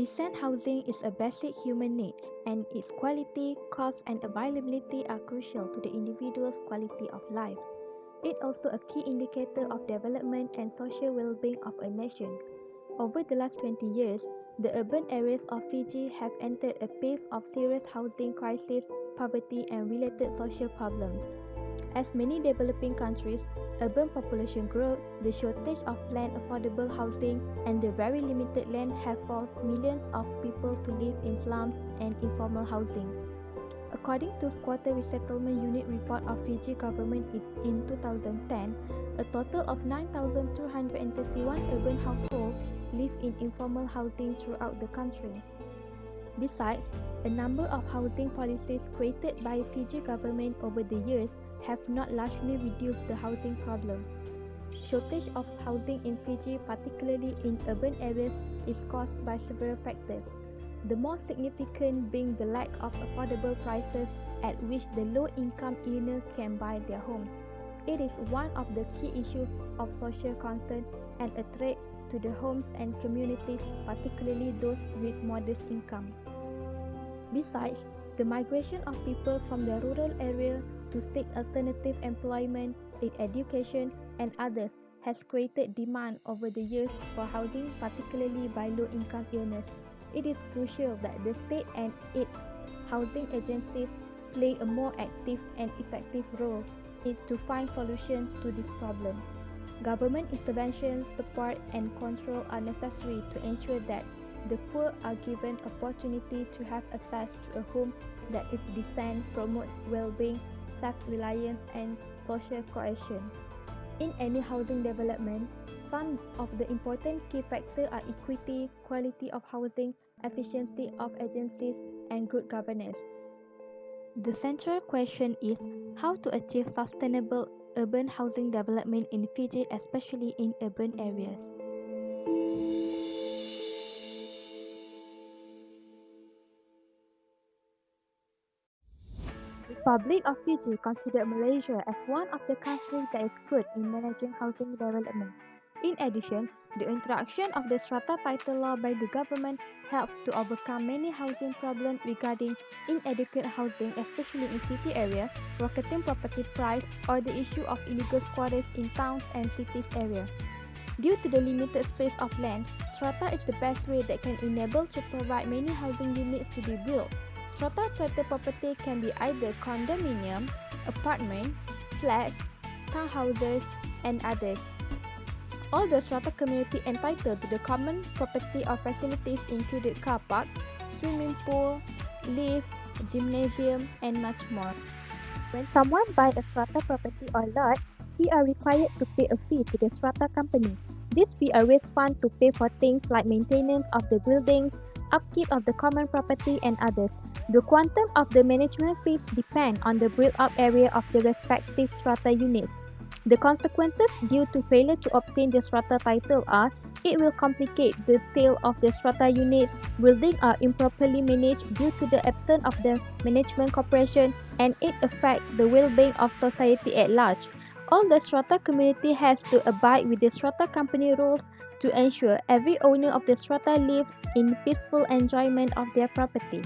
Decent housing is a basic human need, and its quality, cost, and availability are crucial to the individual's quality of life. It is also a key indicator of development and social well-being of a nation. Over the last 20 years, the urban areas of Fiji have entered a phase of serious housing crisis, poverty, and related social problems. As many developing countries, urban population growth, the shortage of planned affordable housing, and the very limited land have forced millions of people to live in slums and informal housing. According to Squatter Resettlement Unit report of Fiji government in 2010, a total of 9,231 urban households live in informal housing throughout the country. Besides, a number of housing policies created by Fiji government over the years have not largely reduced the housing problem. Shortage of housing in Fiji, particularly in urban areas, is caused by several factors. The most significant being the lack of affordable prices at which the low-income earner can buy their homes. It is one of the key issues of social concern and a threat to the homes and communities, particularly those with modest income. Besides, the migration of people from the rural area to seek alternative employment in education and others has created demand over the years for housing, particularly by low-income earners. It is crucial that the state and its housing agencies play a more active and effective role to find solutions to this problem. Government intervention, support, and control are necessary to ensure that the poor are given opportunity to have access to a home that is decent, promotes well-being, self-reliance, and social cohesion. In any housing development, some of the important key factors are equity, quality of housing, efficiency of agencies, and good governance. The central question is how to achieve sustainable urban housing development in Fiji, especially in urban areas. The Republic of Fiji considered Malaysia as one of the countries that is good in managing housing development. In addition, the introduction of the Strata title law by the government helped to overcome many housing problems regarding inadequate housing, especially in city areas, rocketing property price, or the issue of illegal squatters in towns and cities area. Due to the limited space of land, strata is the best way that can enable to provide many housing units to be built. Strata title property can be either condominium, apartment, flats, townhouses, and others. All the strata community entitled to the common property or facilities included car park, swimming pool, lift, gymnasium, and much more. When someone buys a strata property or lot, he are required to pay a fee to the strata company. This fee are raised fund to pay for things like maintenance of the buildings, upkeep of the common property, and others. The quantum of the management fees depend on the built-up area of the respective strata units. The consequences due to failure to obtain the strata title are it will complicate the sale of the strata units, buildings are improperly managed due to the absence of the management corporation, and it affects the well-being of society at large. All the strata community has to abide with the strata company rules to ensure every owner of the strata lives in peaceful enjoyment of their property.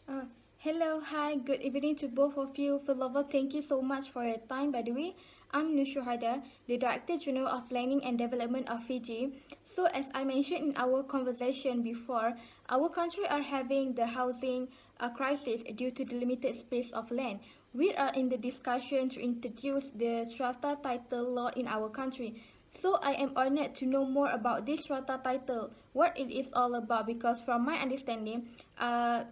Uh, Hello, hi, good evening to both of you. First of all, thank you so much for your time. By the way, I'm Nushuhada, the Director General of Planning and Development of Fiji. So, as I mentioned in our conversation before, our country are having the housing crisis due to the limited space of land. We are in the discussion to introduce the Strata title law in our country. So I am honored to know more about this Strata title, what it is all about, because from my understanding, a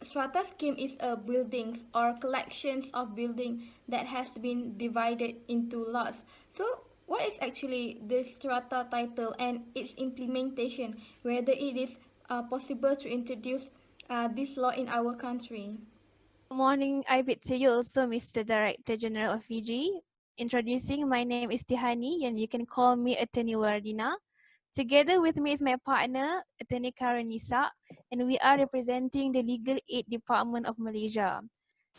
strata scheme is a buildings or collections of building that has been divided into lots. So what is actually the strata title and its implementation, whether it is possible to introduce this law in our country. Good morning. I bid to you also, Mr. Director General of Fiji. Introducing, my name is Tihani, and you can call me Attorney Wardina. Together with me is my partner, Attorney Karen Nisa, and we are representing the Legal Aid Department of Malaysia.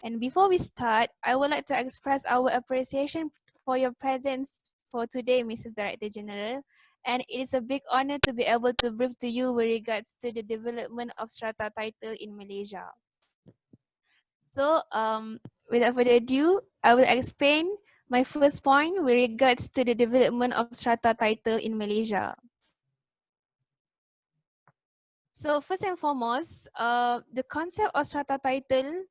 And before we start, I would like to express our appreciation for your presence for today, Mrs. Director General. And it is a big honor to be able to brief to you with regards to the development of strata title in Malaysia. So, without further ado, I will explain my first point with regards to the development of strata title in Malaysia. So, first and foremost, the concept of strata title,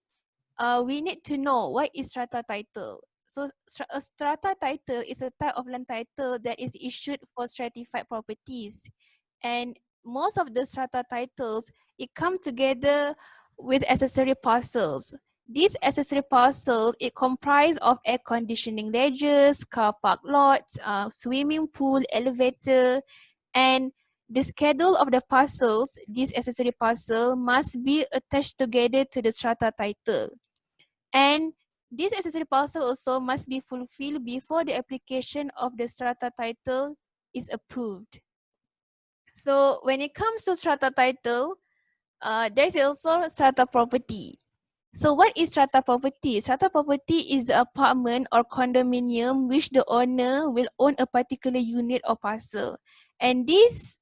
we need to know what is strata title. So, a strata title is a type of land title that is issued for stratified properties. And most of the strata titles, it come together with accessory parcels. These accessory parcels, it comprise of air conditioning ledges, car park lots, swimming pool, elevator, and the schedule of the parcels, this accessory parcel must be attached together to the strata title. And this accessory parcel also must be fulfilled before the application of the strata title is approved. So when it comes to strata title, there's also strata property. So what is strata property? Strata property is the apartment or condominium which the owner will own a particular unit or parcel. And this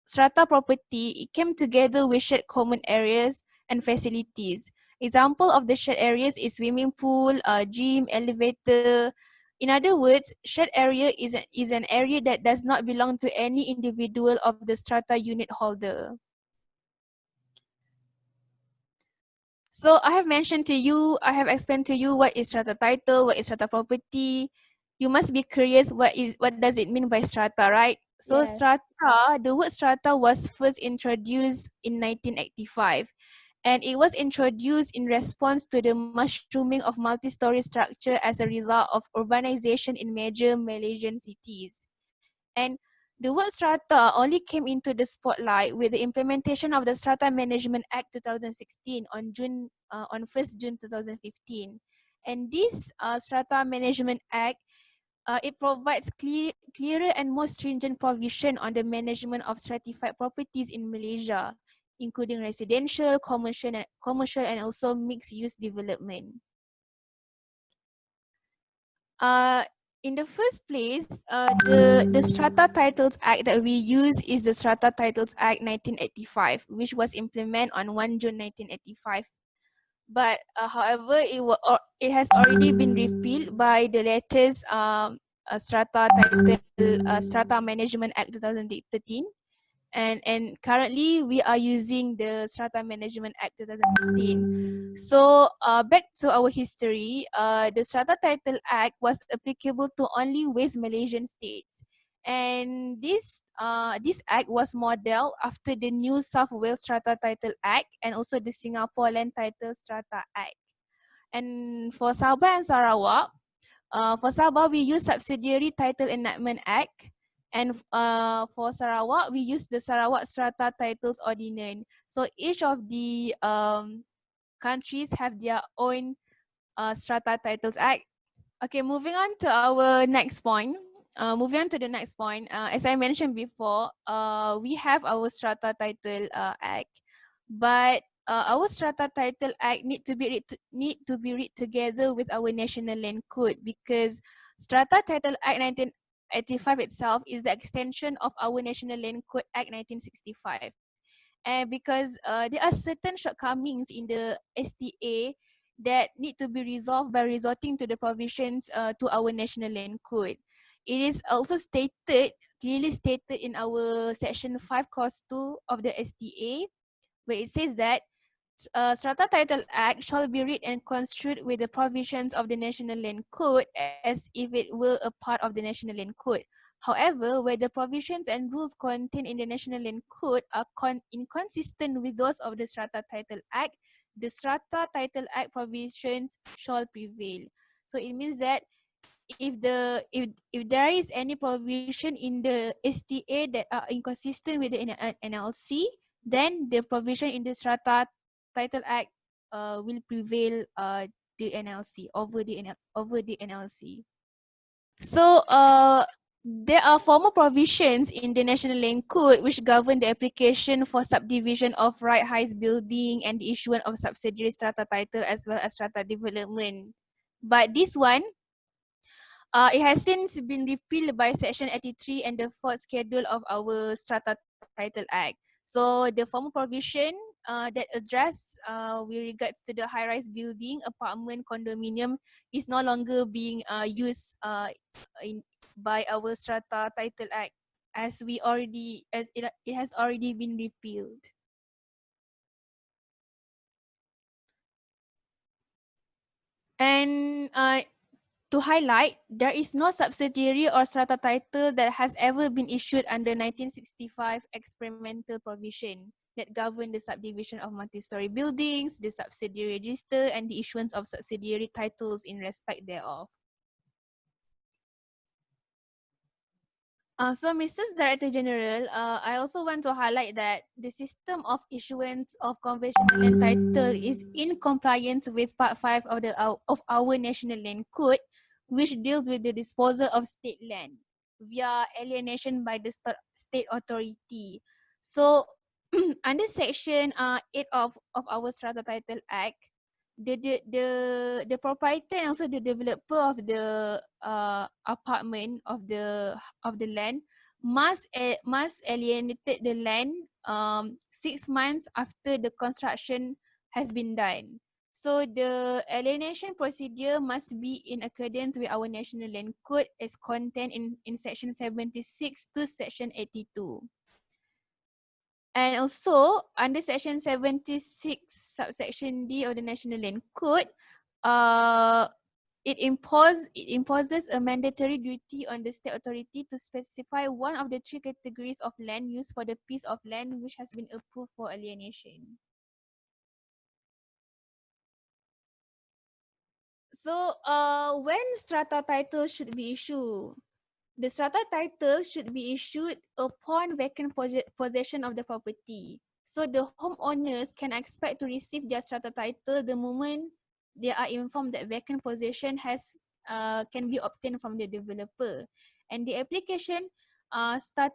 strata property, it came together with shared common areas and facilities. Example of the shared areas is swimming pool, gym, elevator. In other words, shared area is an area that does not belong to any individual of the strata unit holder. So I have mentioned to you, I have explained to you what is strata title, what is strata property. You must be curious what does it mean by strata, right? So Yes. strata, the word strata was first introduced in 1985, and it was introduced in response to the mushrooming of multi-story structure as a result of urbanization in major Malaysian cities. And the word strata only came into the spotlight with the implementation of the Strata Management Act 2016 on 1st June 2015. And this Strata Management Act, it provides clearer and more stringent provision on the management of stratified properties in Malaysia, including residential, commercial and also mixed-use development. Uh, in the first place, the Strata Titles Act that we use is the Strata Titles Act 1985, which was implemented on 1 June 1985. But however, it has already been repealed by the latest Strata Management Act 2013. And currently we are using the Strata Management Act 2015. So back to our history, the Strata Title Act was applicable to only West Malaysian states, and this act was modeled after the New South Wales Strata Title Act and also the Singapore Land Title Strata Act. And for Sabah and Sarawak, for Sabah, we use Subsidiary Title Enactment Act. And for Sarawak, we use the Sarawak Strata Titles Ordinance. So each of the countries have their own Strata Titles Act. Okay, moving on to our next point. Moving on to the next point, as I mentioned before, we have our Strata Title Act, but our Strata Title Act need to be read together with our National Land Code, because Strata Title Act 1985 itself is the extension of our National Land Code Act 1965. And because there are certain shortcomings in the STA that need to be resolved by resorting to the provisions to our National Land Code. It is also clearly stated in our Section 5 Clause 2 of the STA, where it says that Strata Title Act shall be read and construed with the provisions of the National Land Code as if it were a part of the National Land Code. However, where the provisions and rules contained in the National Land Code are inconsistent with those of the Strata Title Act, the Strata Title Act provisions shall prevail. So it means that if there is any provision in the STA that are inconsistent with the NLC, then the provision in the Strata Title Act will prevail the NLC over the NLC. So there are formal provisions in the National Land Code which govern the application for subdivision of right heights building and the issuance of subsidiary strata title as well as strata development. But this one, it has since been repealed by Section 83 and the fourth schedule of our Strata Title Act. So the formal provision that address with regards to the high-rise building, apartment, condominium is no longer being used by our Strata Title Act as it has already been repealed. And to highlight, there is no subsidiary or strata title that has ever been issued under 1965 experimental provision that govern the subdivision of multi-story buildings, the subsidiary register, and the issuance of subsidiary titles in respect thereof. So, Mrs. Director General, I also want to highlight that the system of issuance of conventional land title is in compliance with Part 5 of our National Land Code, which deals with the disposal of state land via alienation by the state authority. So, under Section 8 of our Strata Title Act, the proprietor and also the developer of the apartment of the land must alienate the land 6 months after the construction has been done. So the alienation procedure must be in accordance with our National Land Code as contained in Section 76 to Section 82. And also, under Section 76, subsection D of the National Land Code, it imposes a mandatory duty on the state authority to specify one of the 3 categories of land used for the piece of land which has been approved for alienation. So, when strata title should be issued? The strata title should be issued upon vacant possession of the property. So the homeowners can expect to receive their strata title the moment they are informed that vacant possession can be obtained from the developer. And the application start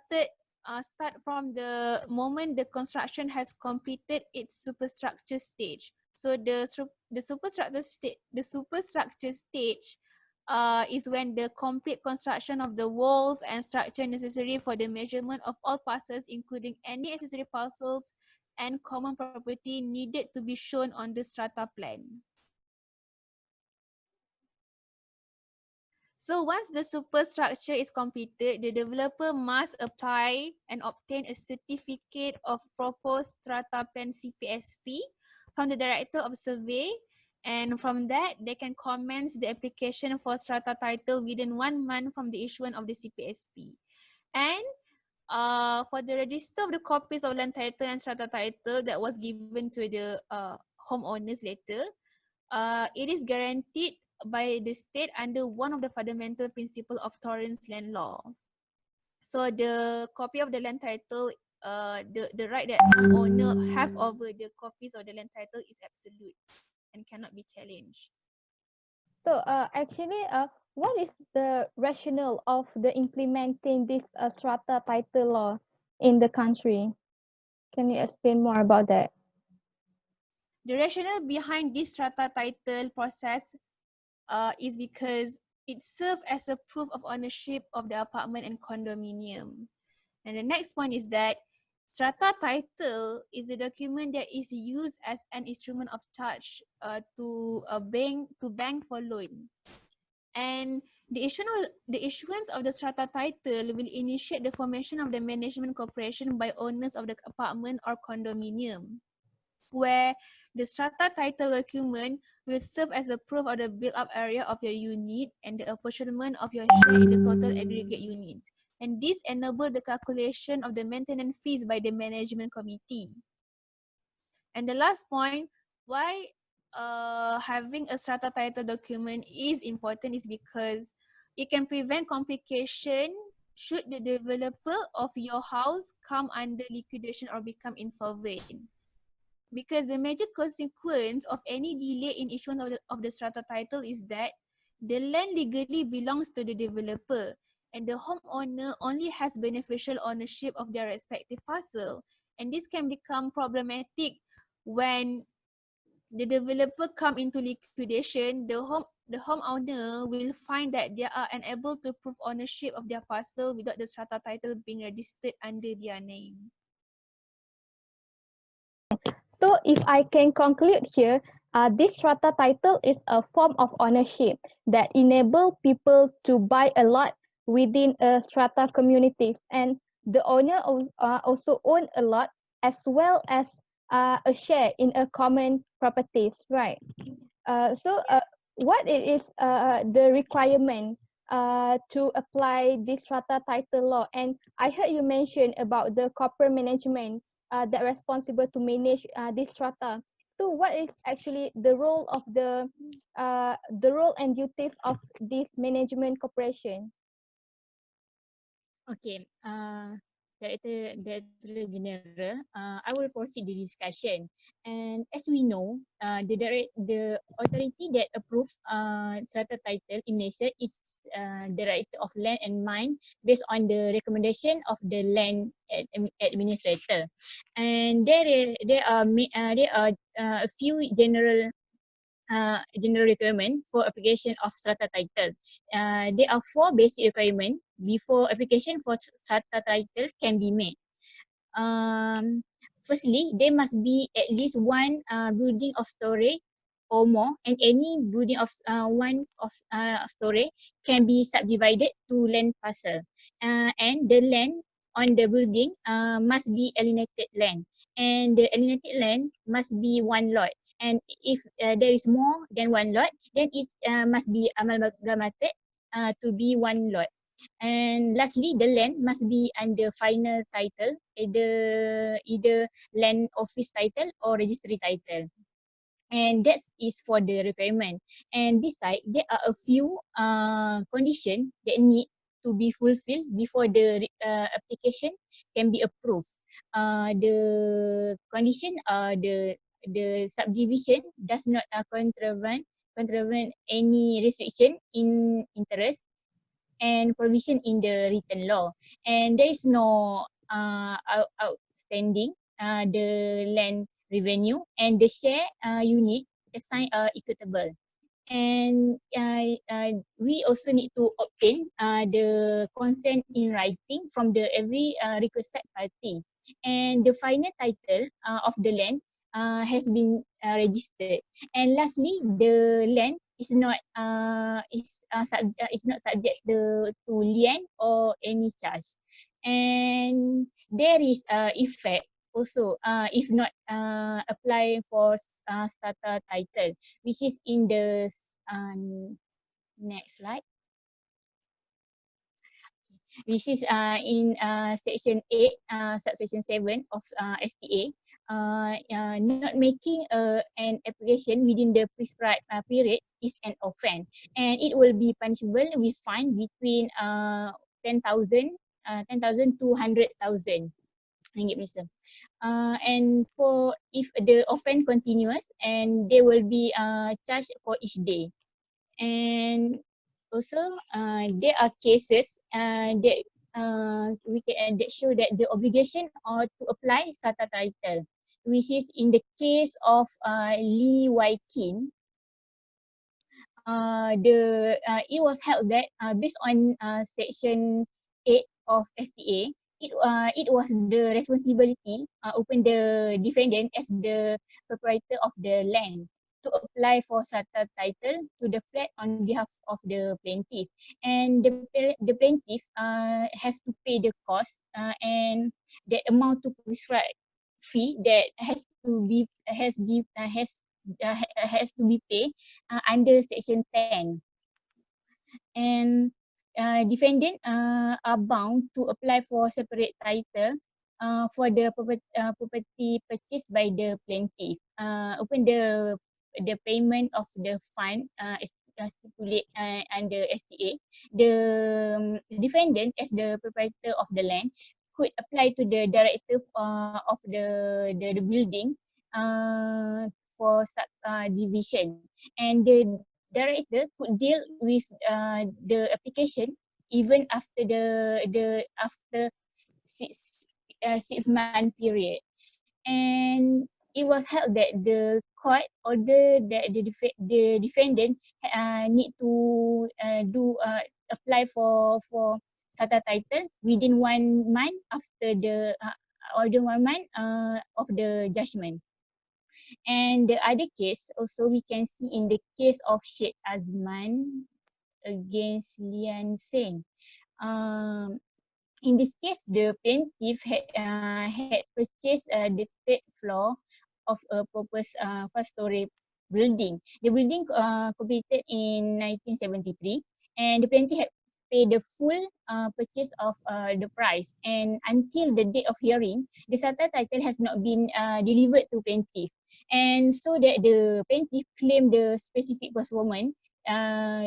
from the moment the construction has completed its superstructure stage. So the superstructure stage is when the complete construction of the walls and structure necessary for the measurement of all parcels, including any accessory parcels and common property needed to be shown on the strata plan. So once the superstructure is completed, the developer must apply and obtain a certificate of proposed strata plan CPSP from the Director of Survey, and from that they can commence the application for strata title within 1 month from the issuance of the CPSP. And for the register of the copies of land title and strata title that was given to the homeowners later, it is guaranteed by the state under one of the fundamental principles of Torrens land law. So the copy of the land title, the right that owner have over the copies of the land title is absolute and cannot be challenged. So actually, what is the rationale of the implementing this strata title law in the country? Can you explain more about that? The rationale behind this strata title process is because it serves as a proof of ownership of the apartment and condominium. And the next point is that strata title is a document that is used as an instrument of charge to a bank for loan. And the issuance of the strata title will initiate the formation of the management corporation by owners of the apartment or condominium, where the strata title document will serve as a proof of the built-up area of your unit and the apportionment of your share in the total aggregate units. And this enables the calculation of the maintenance fees by the management committee. And the last point, why having a strata title document is important is because it can prevent complication should the developer of your house come under liquidation or become insolvent. because the major consequence of any delay in issuance of the strata title is that the land legally belongs to the developer and the homeowner only has beneficial ownership of their respective parcel. And this can become problematic when the developer come into liquidation. The homeowner will find that they are unable to prove ownership of their parcel without the strata title being registered under their name. So if I can conclude here, this strata title is a form of ownership that enable people to buy a lot within a strata community, and the owner also own a lot as well as a share in a common properties, right? So, what it is the requirement to apply this strata title law? And I heard you mention about the corporate management that responsible to manage this strata. So, what is actually the role and duties of this management corporation? Okay, Director General, I will proceed the discussion. And as we know, the authority that approve strata title in Malaysia is Director of Land and Mine based on the recommendation of the land administrator. And there are a few general requirement for application of strata title. There are 4 basic requirements before application for strata title can be made. Um, Firstly, there must be at least one building of storage or more, and any building of one of storage can be subdivided to land parcel. And the land on the building must be alienated land, and the alienated land must be one lot. And if there is more than one lot, then it must be amalgamated to be one lot. And lastly, the land must be under final title, either land office title or registry title. And that is for the requirement. And besides, there are a few conditions that need to be fulfilled before the application can be approved. The condition the subdivision does not contravene any restriction in interest and provision in the written law. And there is no outstanding the land revenue, and the share unit assigned are equitable. And we also need to obtain the consent in writing from the every requested party. And the final title of the land has been registered. And lastly, the land is not subject to lien or any charge. And there is effect also if not apply for starter title, which is in the next slide, which is in section 8 subsection 7 of STA. Not making an application within the prescribed period is an offence, and it will be punishable with fine between 10,000 to 100,000 ringgit Malaysia. And for if the offence continuous, and they will be charged for each day. And also there are cases that show that the obligation or to apply strata title, which is in the case of Lee Wai Kin. It was held that based on section 8 of STA, it was the responsibility upon the defendant as the proprietor of the land to apply for strata title to the flat on behalf of the plaintiff, and the plaintiff has to pay the cost and the amount to prescribe fee that has to be paid under section 10. And defendant are bound to apply for separate title for the property purchased by the plaintiff upon the payment of the fine stipulate under STA. The defendant as the proprietor of the land could apply to the director of the building division, and the director could deal with the application even after after 6 month period. And it was held that the court ordered that the defendant need to apply for SATA title within 1 month after the within 1 month of the judgment. And the other case also we can see in the case of Sheikh Azman against Lian Seng. Um, in this case, the plaintiff had purchased the third floor of a proposed first-story building. The building completed in 1973, and the plaintiff had paid the full purchase of the price. And until the date of hearing, the SATA title has not been delivered to plaintiff. And so that the plaintiff claimed the specific postponement,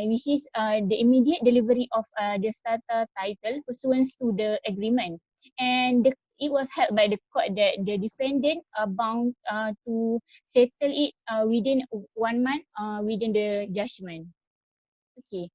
which is the immediate delivery of the starter title pursuant to the agreement. And it was held by the court that the defendant are bound to settle it within 1 month within the judgment. Okay.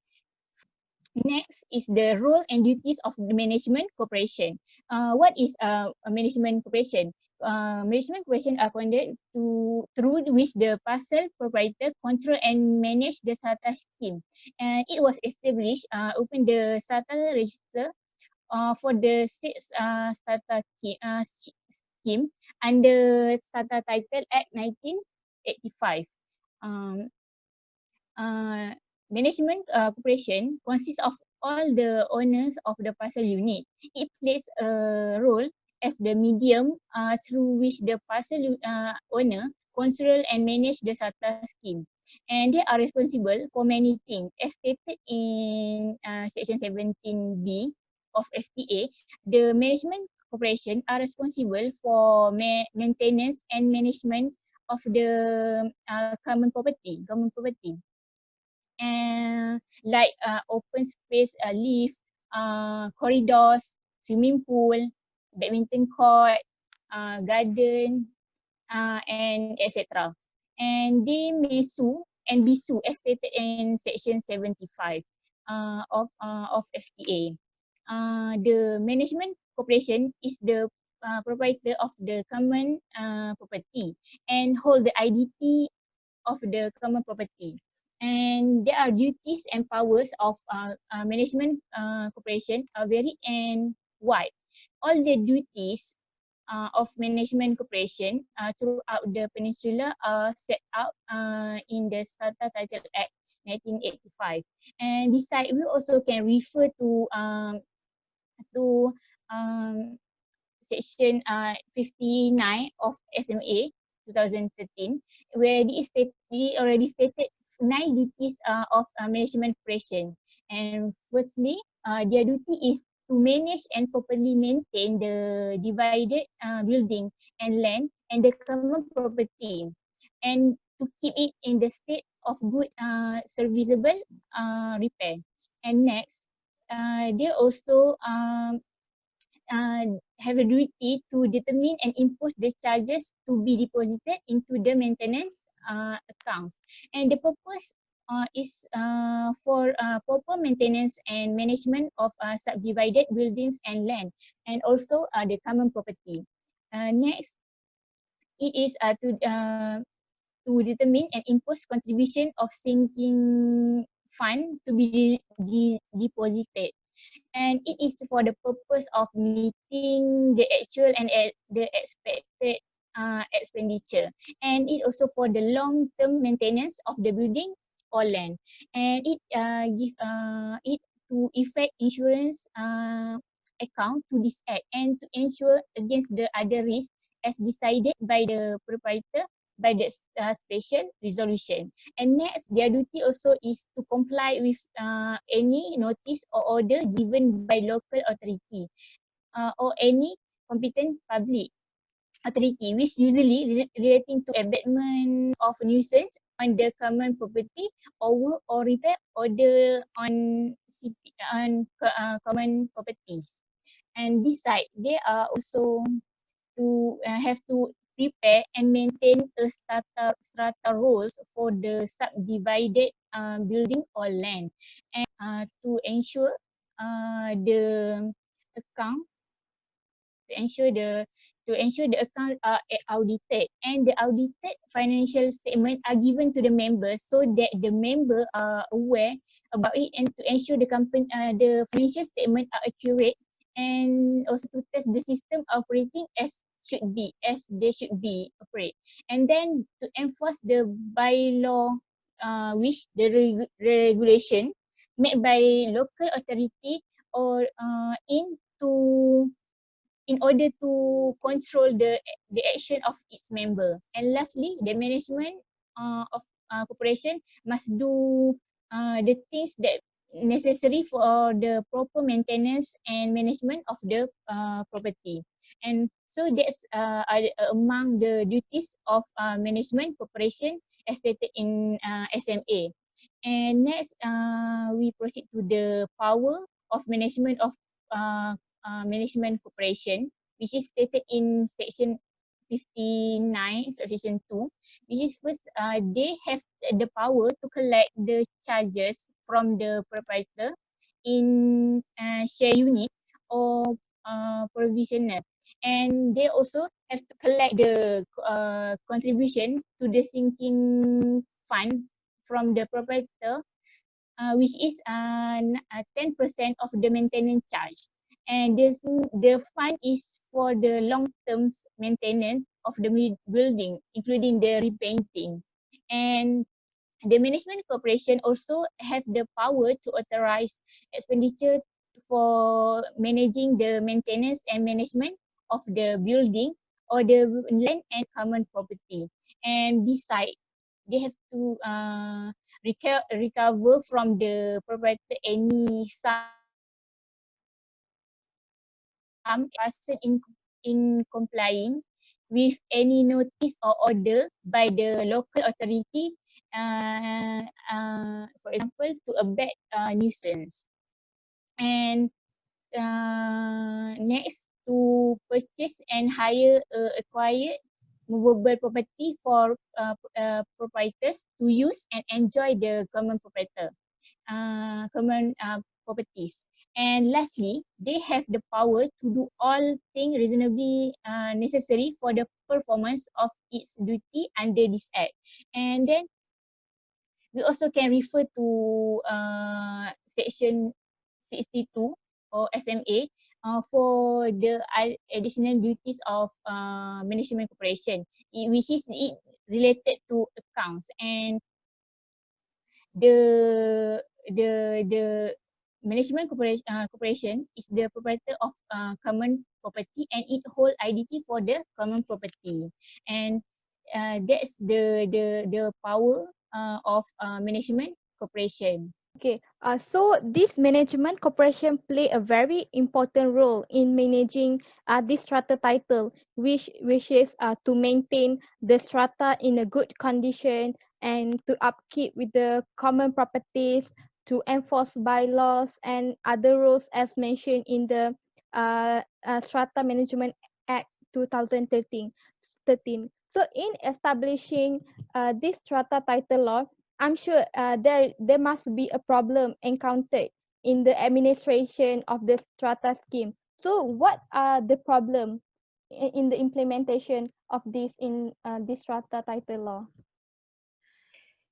Next is the role and duties of the management corporation. What is a management corporation? Management corporation are conducted through which the parcel proprietor control and manage the SATA scheme. And it was established, open the SATA register for the six SATA scheme under SATA Title Act 1985. Um, uh, management corporation consists of all the owners of the parcel unit. It plays a role as the medium through which the parcel owner control and manage the SATA scheme. And they are responsible for many things. As stated in section 17B of STA, the management corporation are responsible for maintenance and management of the common property. And like open space, lift, corridors, swimming pool, badminton court, garden, and etc. And they may sue and be sued as stated in section 75 of FTA. The management corporation is the proprietor of the common property and hold the identity of the common property. And there are duties and powers of management corporation are very and wide. All the duties of management corporation throughout the peninsula are set out in the Strata Title Act 1985. And besides, we also can refer to section 59 of SMA 2013, where it already stated 9 duties of management corporation. And firstly, their duty is to manage and properly maintain the divided building and land and the common property, and to keep it in the state of good serviceable repair. And next, they also have a duty to determine and impose the charges to be deposited into the maintenance accounts. And the purpose is for proper maintenance and management of subdivided buildings and land, and also the common property. Next, it is to determine and impose contribution of sinking fund to be deposited, and it is for the purpose of meeting the actual and the expected expenditure, and it also for the long-term maintenance of the building or land, and it give it to effect insurance account to this act and to ensure against the other risks as decided by the proprietor by the special resolution. And next, their duty also is to comply with any notice or order given by local authority or any competent public authority, which usually relating to abatement of nuisance on the common property or work or repair order on common properties. And besides, they are also to have to prepare and maintain a strata rules for the subdivided building or land, and to ensure the account to ensure the account are audited, and the audited financial statement are given to the members so that the member are aware about it, and to ensure the financial statement are accurate, and also to test the system operating as they should be operate, and then to enforce the bylaw, which the regulation made by local authority or in order to control the action of its member. And lastly, the management of corporation must do the things that necessary for the proper maintenance and management of the property. And so that's among the duties of management corporation as stated in SMA. And next, we proceed to the power of management of uh, management corporation, which is stated in section 59, section 2, which is first, they have the power to collect the charges from the proprietor in share unit or provisional. And they also have to collect the contribution to the sinking fund from the proprietor, which is 10% of the maintenance charge. And the fund is for the long-term maintenance of the building, including the repainting. And the management corporation also have the power to authorize expenditure for managing the maintenance and management of the building or the land and common property. And besides, they have to recover from the proprietor any sum person in complying with any notice or order by the local authority, for example, to abet nuisance. And next, to purchase and hire acquired movable property for proprietors to use and enjoy the common properties. And lastly, they have the power to do all things reasonably necessary for the performance of its duty under this act. And then we also can refer to section 62 or SMA for the additional duties of management corporation, which is related to accounts. And the the management corporation is the proprietor of common property, and it hold identity for the common property. And that's the power of management corporation. Okay, so this management corporation play a very important role in managing this strata title, which is to maintain the strata in a good condition and to upkeep with the common properties, to enforce bylaws and other rules as mentioned in the Strata Management Act 2013. So in establishing this strata title law, I'm sure there must be a problem encountered in the administration of the strata scheme. So what are the problem in the implementation of this in this strata title law?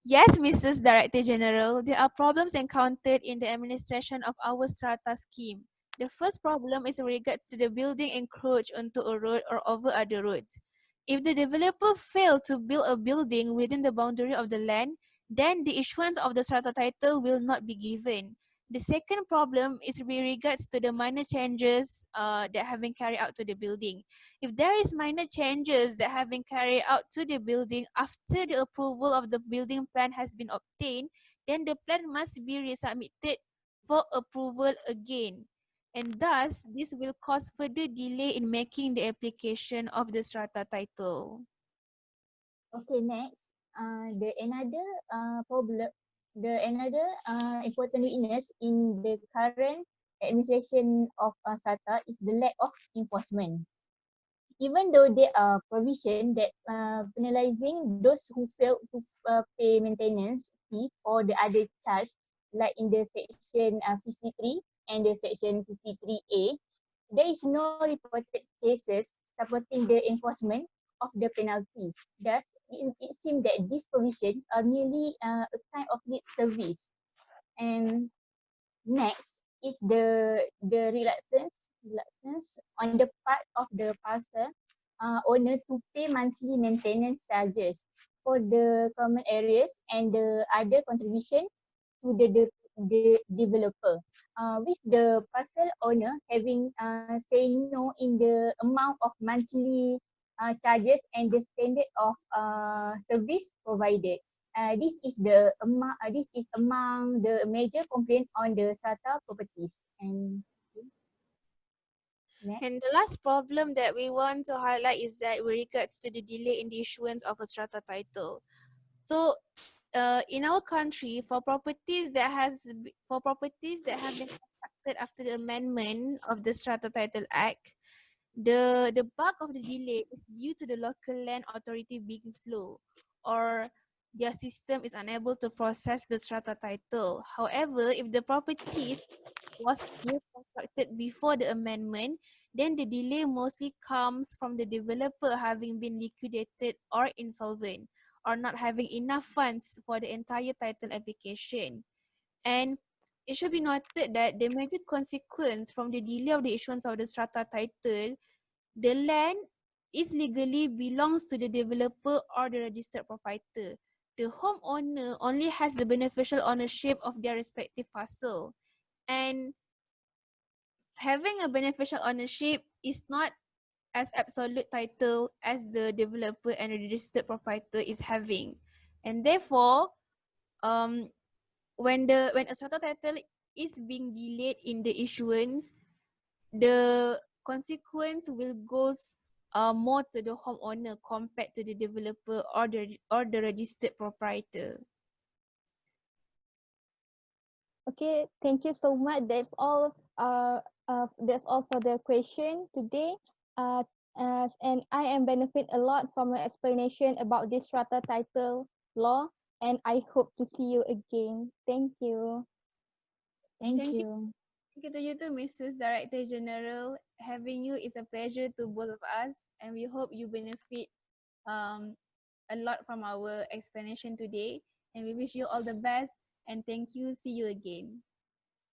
Yes, Mrs. Director General, there are problems encountered in the administration of our strata scheme. The first problem is in regards to the building encroach onto a road or over other roads. If the developer failed to build a building within the boundary of the land, then the issuance of the strata title will not be given. The second problem is with regards to the minor changes that have been carried out to the building. If there is minor changes that have been carried out to the building after the approval of the building plan has been obtained, then the plan must be resubmitted for approval again. And thus, this will cause further delay in making the application of the strata title. Okay, next, the another important weakness in the current administration of SATA is the lack of enforcement. even though there are provision that penalizing those who fail to pay maintenance fee or the other charge, like in the section 53 and the section 53A, there is no reported cases supporting the enforcement of the penalty. Thus, it seems that this provision are merely a kind of lip service. And next is the reluctance on the part of the parcel owner to pay monthly maintenance charges for the common areas and the other contribution to the developer. With the parcel owner having saying no in the amount of monthly charges and the standard of service provided. This is among the major complaint on the strata properties. And And next, the last problem that we want to highlight is that with regards to the delay in the issuance of a strata title. So, in our country, for properties that have been constructed after the amendment of the Strata Title Act, the bulk of the delay is due to the local land authority being slow, or their system is unable to process the strata title. However, if the property was constructed before the amendment, then the delay mostly comes from the developer having been liquidated or insolvent, or not having enough funds for the entire title application. And it should be noted that the major consequence from the delay of the issuance of the strata title, the land is legally belongs to the developer or the registered proprietor. The homeowner only has the beneficial ownership of their respective parcel. And having a beneficial ownership is not as absolute title as the developer and the registered proprietor is having. And therefore, um, when a strata title is being delayed in the issuance, the consequence will goes more to the homeowner compared to the developer or the registered proprietor. Okay, thank you so much. That's all for the question today. Uh, and I am benefit a lot from your explanation about this strata title law. And I hope to see you again. Thank you. thank Thank you. you. Thank you to you too, Mrs. Director General. Having you is a pleasure to both of us, and we hope you benefit um, a lot from our explanation today. And we wish you all the best. And thank you. See you again.